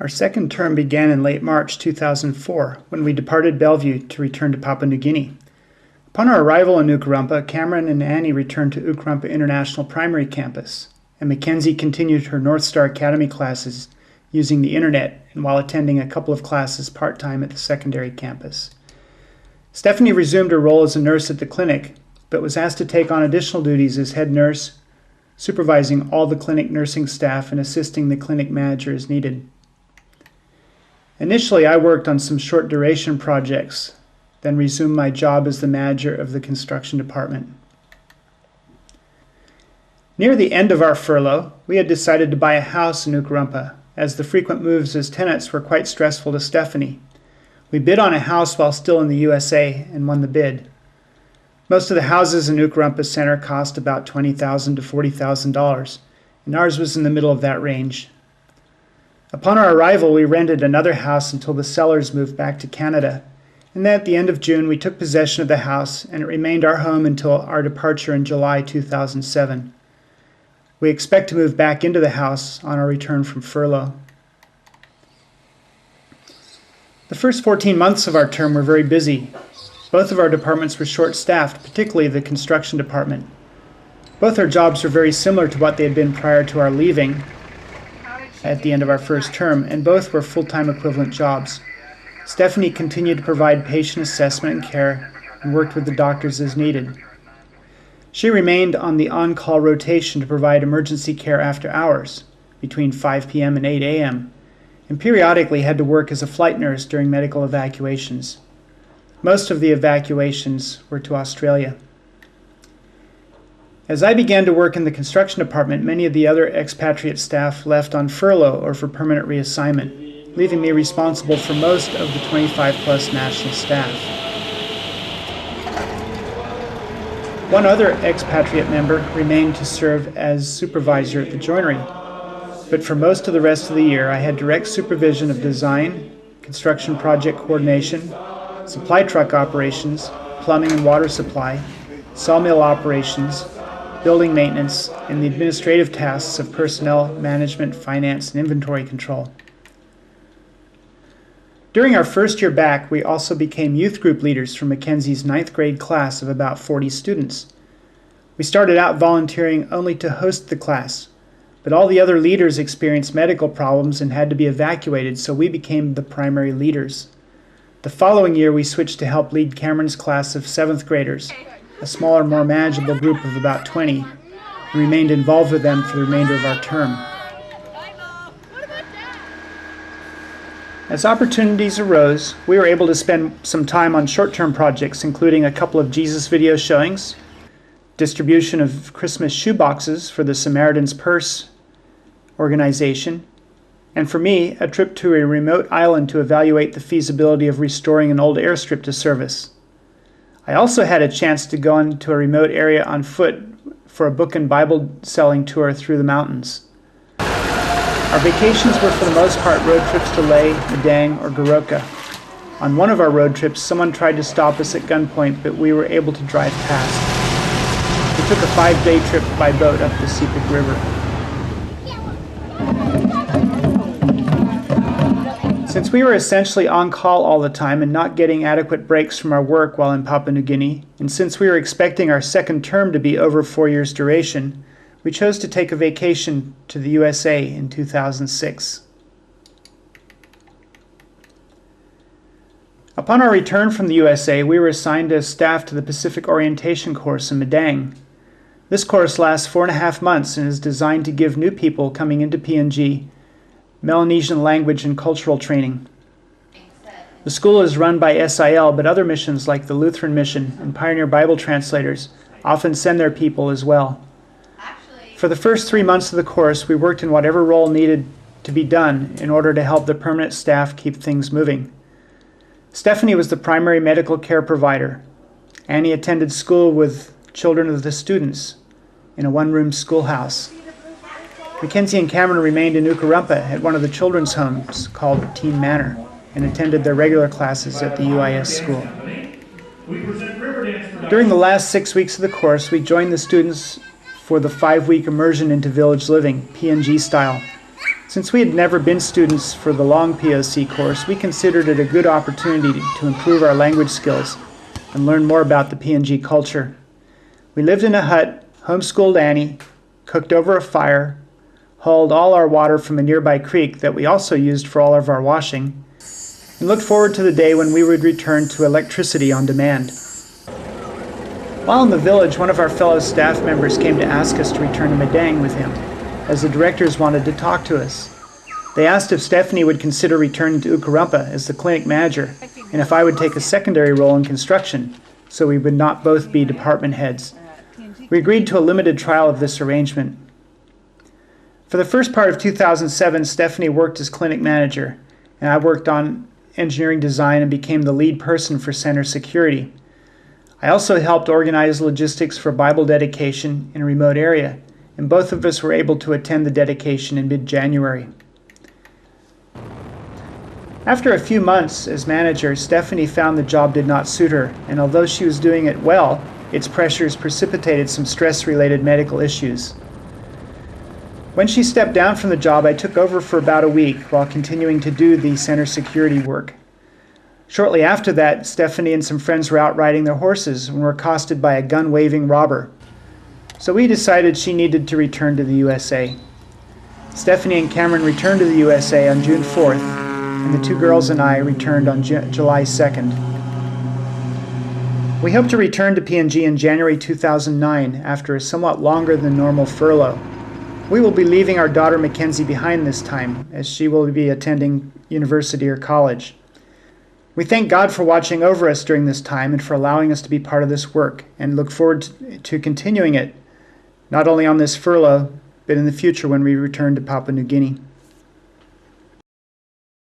Our second term began in late March 2004 when we departed Bellevue to return to Papua New Guinea. Upon our arrival in Ukarumpa, Cameron and Annie returned to Ukarumpa International Primary Campus, and Mackenzie continued her North Star Academy classes using the internet and while attending a couple of classes part-time at the secondary campus. Stephanie resumed her role as a nurse at the clinic, but was asked to take on additional duties as head nurse, supervising all the clinic nursing staff and assisting the clinic manager as needed. Initially, I worked on some short duration projects, then resumed my job as the manager of the construction department. Near the end of our furlough, we had decided to buy a house in Ukarumpa, as the frequent moves as tenants were quite stressful to Stephanie. We bid on a house while still in the USA and won the bid. Most of the houses in Ukarumpa Center cost about $20,000 to $40,000, and ours was in the middle of that range. Upon our arrival, we rented another house until the sellers moved back to Canada, and then at the end of June we took possession of the house, and it remained our home until our departure in July 2007. We expect to move back into the house on our return from furlough. The first 14 months of our term were very busy. Both of our departments were short-staffed, particularly the construction department. Both our jobs were very similar to what they had been prior to our leaving at the end of our first term, and both were full-time equivalent jobs. Stephanie continued to provide patient assessment and care and worked with the doctors as needed. She remained on the on-call rotation to provide emergency care after hours, between 5 p.m. and 8 a.m., and periodically had to work as a flight nurse during medical evacuations. Most of the evacuations were to Australia. As I began to work in the construction department, many of the other expatriate staff left on furlough or for permanent reassignment, leaving me responsible for most of the 25-plus national staff. One other expatriate member remained to serve as supervisor at the joinery, but for most of the rest of the year I had direct supervision of design, construction project coordination, supply truck operations, plumbing and water supply, sawmill operations, building maintenance, and the administrative tasks of personnel management, finance, and inventory control. During our first year back, we also became youth group leaders for Mackenzie's 9th grade class of about 40 students. We started out volunteering only to host the class, but all the other leaders experienced medical problems and had to be evacuated, so we became the primary leaders. The following year, we switched to help lead Cameron's class of 7th graders, a smaller, more manageable group of about 20, and remained involved with them for the remainder of our term. As opportunities arose, we were able to spend some time on short-term projects, including a couple of Jesus video showings, distribution of Christmas shoeboxes for the Samaritan's Purse organization, and for me, a trip to a remote island to evaluate the feasibility of restoring an old airstrip to service. I also had a chance to go into a remote area on foot for a book and Bible selling tour through the mountains. Our vacations were for the most part road trips to Leh, Madang, or Goroka. On one of our road trips, someone tried to stop us at gunpoint, but we were able to drive past. We took a 5-day trip by boat up the Sepik River. Since we were essentially on call all the time and not getting adequate breaks from our work while in Papua New Guinea, and since we were expecting our second term to be over 4 years' duration, we chose to take a vacation to the USA in 2006. Upon our return from the USA, we were assigned as staff to the Pacific Orientation course in Madang. This course lasts 4.5 months and is designed to give new people coming into PNG Melanesian language and cultural training. The school is run by SIL, but other missions like the Lutheran Mission and Pioneer Bible Translators often send their people as well. For the first 3 months of the course, we worked in whatever role needed to be done in order to help the permanent staff keep things moving. Stephanie was the primary medical care provider. Annie attended school with children of the students in a one-room schoolhouse. Mackenzie and Cameron remained in Ukarumpa at one of the children's homes called Teen Manor and attended their regular classes at the UIS school. During the last 6 weeks of the course, we joined the students for the 5-week immersion into village living, PNG style. Since we had never been students for the long POC course, we considered it a good opportunity to improve our language skills and learn more about the PNG culture. We lived in a hut, homeschooled Annie, cooked over a fire, hauled all our water from a nearby creek that we also used for all of our washing, and looked forward to the day when we would return to electricity on demand. While in the village, one of our fellow staff members came to ask us to return to Madang with him, as the directors wanted to talk to us. They asked if Stephanie would consider returning to Ukarumpa as the clinic manager, and if I would take a secondary role in construction, so we would not both be department heads. We agreed to a limited trial of this arrangement. For the first part of 2007, Stephanie worked as clinic manager, and I worked on engineering design and became the lead person for center security. I also helped organize logistics for Bible dedication in a remote area, and both of us were able to attend the dedication in mid-January. After a few months as manager, Stephanie found the job did not suit her, and although she was doing it well, its pressures precipitated some stress-related medical issues. When she stepped down from the job, I took over for about a week while continuing to do the center security work. Shortly after that, Stephanie and some friends were out riding their horses and were accosted by a gun-waving robber. So we decided she needed to return to the USA. Stephanie and Cameron returned to the USA on June 4th, and the two girls and I returned on July 2nd. We hope to return to PNG in January 2009 after a somewhat longer than normal furlough. We will be leaving our daughter Mackenzie behind this time, as she will be attending university or college. We thank God for watching over us during this time and for allowing us to be part of this work, and look forward to continuing it, not only on this furlough, but in the future when we return to Papua New Guinea.